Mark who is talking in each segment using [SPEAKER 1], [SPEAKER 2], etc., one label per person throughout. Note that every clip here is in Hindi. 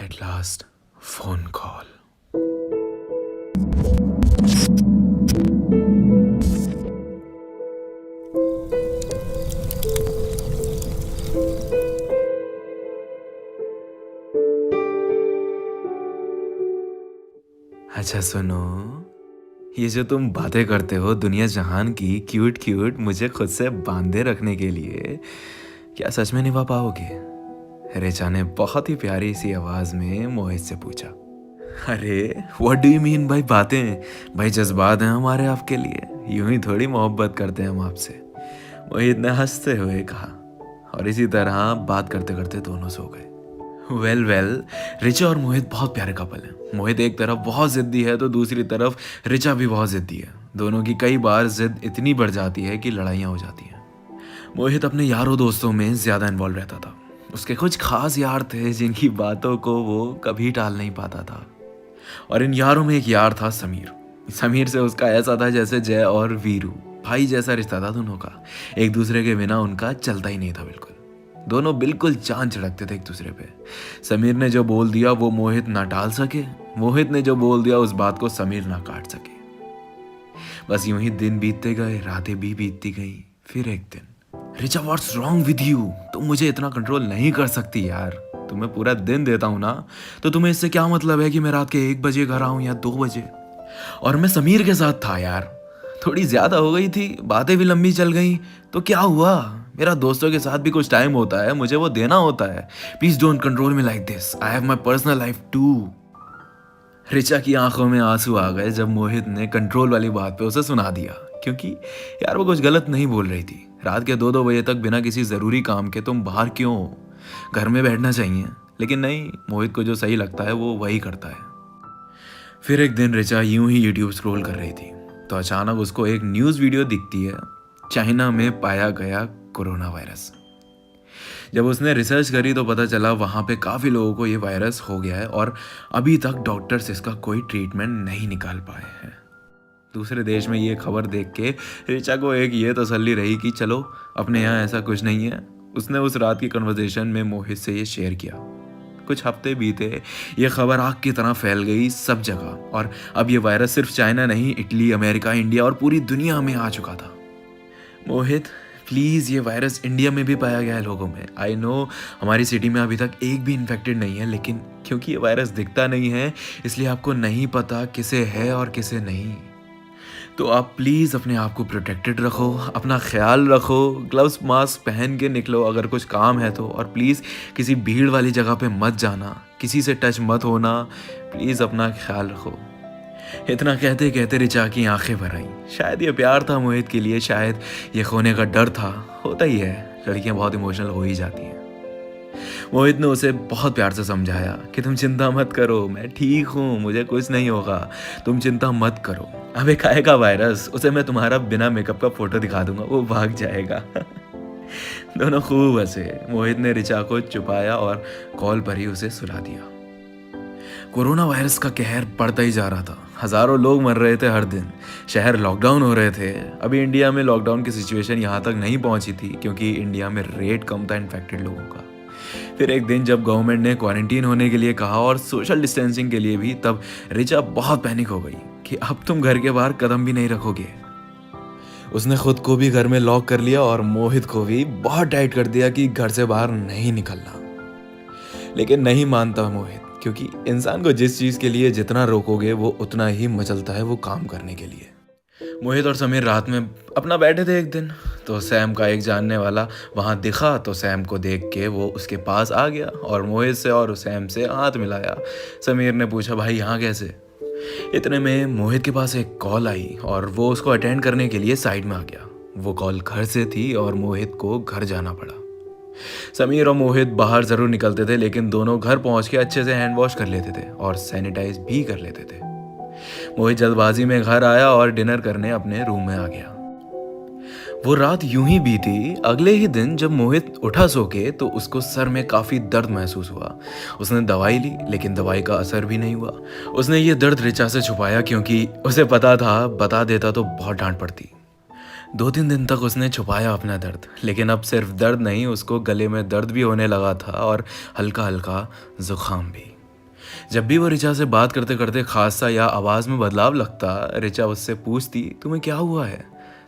[SPEAKER 1] At last, phone call. अच्छा सुनो, ये जो तुम बातें करते हो दुनिया जहान की क्यूट क्यूट मुझे खुद से बांधे रखने के लिए, क्या सच में निभा पाओगे? रिचा ने बहुत ही प्यारी सी आवाज में मोहित से पूछा। अरे व्हाट डू यू मीन भाई बातें? भाई जज्बात हैं हमारे आपके लिए, यूं ही थोड़ी मोहब्बत करते हैं हम आपसे। मोहित ने हंसते हुए कहा और इसी तरह बात करते करते दोनों सो गए। वेल रिचा और मोहित बहुत प्यारे कपल हैं। मोहित एक तरफ बहुत जिद्दी है तो दूसरी तरफ रिचा भी बहुत जिद्दी है। दोनों की कई बार जिद इतनी बढ़ जाती है कि लड़ाइयाँ हो जाती हैं। मोहित अपने यारों दोस्तों में ज़्यादा इन्वॉल्व रहता था। उसके कुछ खास यार थे जिनकी बातों को वो कभी टाल नहीं पाता था। और इन यारों में एक यार था समीर। समीर से उसका ऐसा था जैसे जय और वीरू, भाई जैसा रिश्ता था दोनों का। एक दूसरे के बिना उनका चलता ही नहीं था बिल्कुल। दोनों बिल्कुल जान छिड़कते थे एक दूसरे पे। समीर ने जो बोल दिया वो मोहित ना टाल सके, मोहित ने जो बोल दिया उस बात को समीर ना काट सके। बस यूं ही दिन बीतते गए, रातें भी बीतती गई। फिर एक दिन, Richa what's wrong with you? तुम मुझे इतना कंट्रोल नहीं कर सकती यार। तुम्हें पूरा दिन देता हूं ना, तो तुम्हें इससे क्या मतलब है कि मैं रात के 1 बजे घर आऊं या 2 बजे? और मैं समीर के साथ था यार। थोड़ी ज्यादा हो गई थी, बातें भी लंबी चल गई, तो क्या हुआ? मेरा दोस्तों के साथ भी कुछ टाइम होता है, मुझे वो देना होता है। Please don't control me like this, I have my personal life too. Richa की आंखों में आंसू आ गए जब मोहित ने कंट्रोल वाली बात पे उसे सुना दिया, क्योंकि यार वो कुछ गलत नहीं बोल रही थी। रात के 2-2 बजे तक बिना किसी जरूरी काम के तुम बाहर क्यों हो? घर में बैठना चाहिए। लेकिन नहीं, मोहित को जो सही लगता है वो वही करता है। फिर एक दिन रिचा यूं ही यूट्यूब स्क्रॉल कर रही थी तो अचानक उसको एक न्यूज़ वीडियो दिखती है। चाइना में पाया गया कोरोना वायरस। जब उसने रिसर्च करी तो पता चला वहाँ पे काफ़ी लोगों को ये वायरस हो गया है और अभी तक डॉक्टर्स इसका कोई ट्रीटमेंट नहीं निकाल पाए हैं। दूसरे देश में ये खबर देख के रिचा को एक ये तसल्ली रही कि चलो अपने यहाँ ऐसा कुछ नहीं है। उसने उस रात की कन्वर्सेशन में मोहित से ये शेयर किया। कुछ हफ्ते बीते, ये खबर आग की तरह फैल गई सब जगह और अब ये वायरस सिर्फ चाइना नहीं, इटली, अमेरिका, इंडिया और पूरी दुनिया में आ चुका था। मोहित प्लीज़, ये वायरस इंडिया में भी पाया गया है लोगों में। आई नो हमारी सिटी में अभी तक एक भी इन्फेक्टेड नहीं है, लेकिन क्योंकि ये वायरस दिखता नहीं है इसलिए आपको नहीं पता किसे है और किसे नहीं। तो आप प्लीज़ अपने आप को प्रोटेक्टेड रखो, अपना ख्याल रखो, ग्लव्स मास्क पहन के निकलो अगर कुछ काम है तो, और प्लीज़ किसी भीड़ वाली जगह पे मत जाना, किसी से टच मत होना, प्लीज़ अपना ख्याल रखो। इतना कहते कहते रिचा की आंखें भर आईं। शायद ये प्यार था मोहित के लिए, शायद ये खोने का डर था। होता ही है, लड़कियां बहुत इमोशनल हो ही जाती हैं। मोहित ने उसे बहुत प्यार से समझाया कि तुम चिंता मत करो, मैं ठीक हूँ, मुझे कुछ नहीं होगा, तुम चिंता मत करो। अबे खाएगा वायरस, उसे मैं तुम्हारा बिना मेकअप का फोटो दिखा दूंगा, वो भाग जाएगा। दोनों खूब हंसे। मोहित ने रिचा को छुपाया और कॉल पर ही उसे सुला दिया। कोरोना वायरस का कहर बढ़ता ही जा रहा था। हजारों लोग मर रहे थे हर दिन। शहर लॉकडाउन हो रहे थे। अभी इंडिया में लॉकडाउन की सिचुएशन यहाँ तक नहीं पहुँची थी क्योंकि इंडिया में रेट कम था इन्फेक्टेड लोगों का। फिर एक दिन जब गवर्नमेंट ने क्वारंटीन होने के लिए कहा और सोशल डिस्टेंसिंग के लिए भी, तब रिचा बहुत पैनिक हो गई कि अब तुम घर के बाहर कदम भी नहीं रखोगे। उसने खुद को भी घर में लॉक कर लिया और मोहित को भी बहुत टाइट कर दिया कि घर से बाहर नहीं निकलना। लेकिन नहीं मानता मोहित, क्योंकि इंसान को जिस चीज़ के लिए जितना रोकोगे वो उतना ही मचलता है वो काम करने के लिए। मोहित और समीर रात में अपना बैठे थे एक दिन, तो सैम का एक जानने वाला वहाँ दिखा तो सैम को देख के वो उसके पास आ गया और मोहित से और सैम से हाथ मिलाया। समीर ने पूछा, भाई यहाँ कैसे? इतने में मोहित के पास एक कॉल आई और वो उसको अटेंड करने के लिए साइड में आ गया। वो कॉल घर से थी और मोहित को घर जाना पड़ा। समीर और मोहित बाहर जरूर निकलते थे, लेकिन दोनों घर पहुंच के अच्छे से हैंड वॉश कर लेते थे और सैनिटाइज भी कर लेते थे। मोहित जल्दबाजी में घर आया और डिनर करने अपने रूम में आ गया। वो रात यूं ही बीती। अगले ही दिन जब मोहित उठा सो के तो उसको सर में काफी दर्द महसूस हुआ। उसने दवाई ली लेकिन दवाई का असर भी नहीं हुआ। उसने ये दर्द रिचा से छुपाया क्योंकि उसे पता था बता देता तो बहुत डांट पड़ती। 2-3 दिन तक उसने छुपाया अपना दर्द, लेकिन अब सिर्फ दर्द नहीं, उसको गले में दर्द भी होने लगा था और हल्का हल्का जुकाम भी। जब भी वो ऋचा से बात करते करते खांसता या आवाज़ में बदलाव लगता, ऋचा उससे पूछती तुम्हें क्या हुआ है,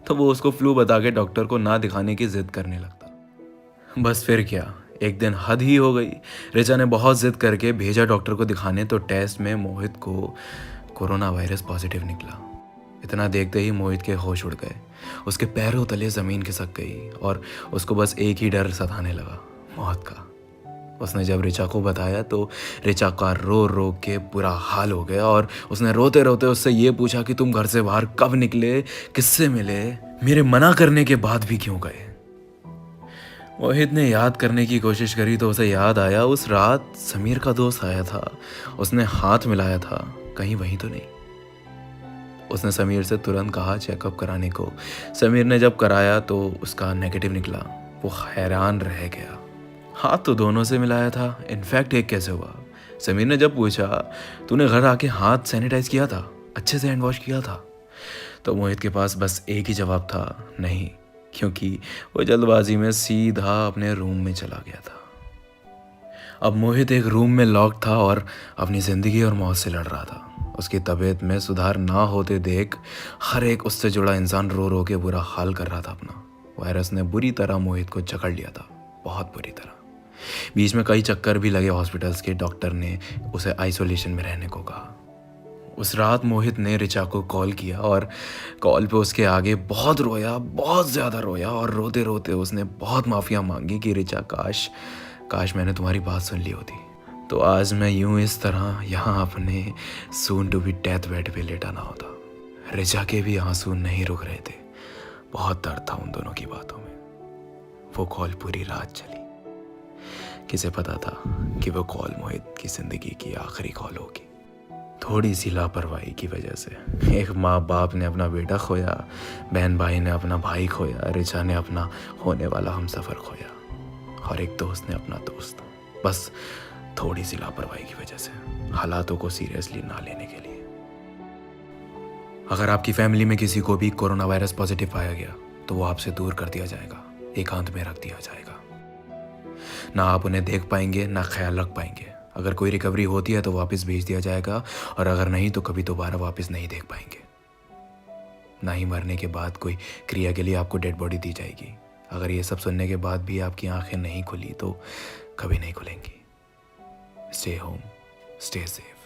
[SPEAKER 1] तो वो उसको फ्लू बता के डॉक्टर को ना दिखाने की जिद करने लगता। बस फिर क्या, एक दिन हद ही हो गई। ऋचा ने बहुत जिद करके भेजा डॉक्टर को दिखाने, तो टेस्ट में मोहित को कोरोना वायरस पॉजिटिव निकला। इतना देखते ही मोहित के होश उड़ गए, उसके पैरों तले ज़मीन खिसक गई और उसको बस एक ही डर सताने लगा, मौत का। उसने जब ऋचा को बताया तो ऋचा का रो रो के बुरा हाल हो गया और उसने रोते रोते उससे ये पूछा कि तुम घर से बाहर कब निकले, किससे मिले, मेरे मना करने के बाद भी क्यों गए। मोहित ने याद करने की कोशिश करी तो उसे याद आया उस रात समीर का दोस्त आया था, उसने हाथ मिलाया था, कहीं वही तो नहीं। उसने समीर से तुरंत कहा चेकअप कराने को। समीर ने जब कराया तो उसका नेगेटिव निकला। वो हैरान रह गया, हाथ तो दोनों से मिलाया था, इनफैक्ट एक कैसे हुआ। समीर ने जब पूछा तूने घर आके हाथ सैनिटाइज किया था, अच्छे से हैंड वॉश किया था, तो मोहित के पास बस एक ही जवाब था, नहीं, क्योंकि वो जल्दबाजी में सीधा अपने रूम में चला गया था। अब मोहित एक रूम में लॉक था और अपनी ज़िंदगी और मौत से लड़ रहा था। उसकी तबीयत में सुधार ना होते देख हर एक उससे जुड़ा इंसान रो रो के बुरा हाल कर रहा था अपना। वायरस ने बुरी तरह मोहित को जकड़ लिया था, बहुत बुरी तरह। बीच में कई चक्कर भी लगे हॉस्पिटल्स के, डॉक्टर ने उसे आइसोलेशन में रहने को कहा। उस रात मोहित ने ऋचा को कॉल किया और कॉल पे उसके आगे बहुत रोया, बहुत ज़्यादा रोया और रोते रोते उसने बहुत माफ़िया मांगी कि ऋचा काश काश मैंने तुम्हारी बात सुन ली होती, तो आज मैं यूं इस तरह यहाँ अपने soon to be death bed पे लेटा ना होता। ऋचा के भी आंसू नहीं रुक रहे थे, बहुत दर्द था उन दोनों की बातों में। वो कॉल पूरी रात चली। किसे पता था कि वो कॉल मोहित की ज़िंदगी की आखिरी कॉल होगी। थोड़ी सी लापरवाही की वजह से एक माँ बाप ने अपना बेटा खोया, बहन भाई ने अपना भाई खोया, ऋचा ने अपना होने वाला हमसफ़र खोया और एक दोस्त ने अपना दोस्त। बस थोड़ी सी लापरवाही की वजह से, हालातों को सीरियसली ना लेने के लिए। अगर आपकी फैमिली में किसी को भी कोरोना वायरस पॉजिटिव पाया गया तो वो आपसे दूर कर दिया जाएगा, एकांत में रख दिया जाएगा। ना आप उन्हें देख पाएंगे, ना ख्याल रख पाएंगे। अगर कोई रिकवरी होती है तो वापस भेज दिया जाएगा और अगर नहीं तो कभी दोबारा वापस नहीं देख पाएंगे। ना ही मरने के बाद कोई क्रिया के लिए आपको डेड बॉडी दी जाएगी। अगर ये सब सुनने के बाद भी आपकी आंखें नहीं खुली तो कभी नहीं खुलेंगी। Stay home, stay safe.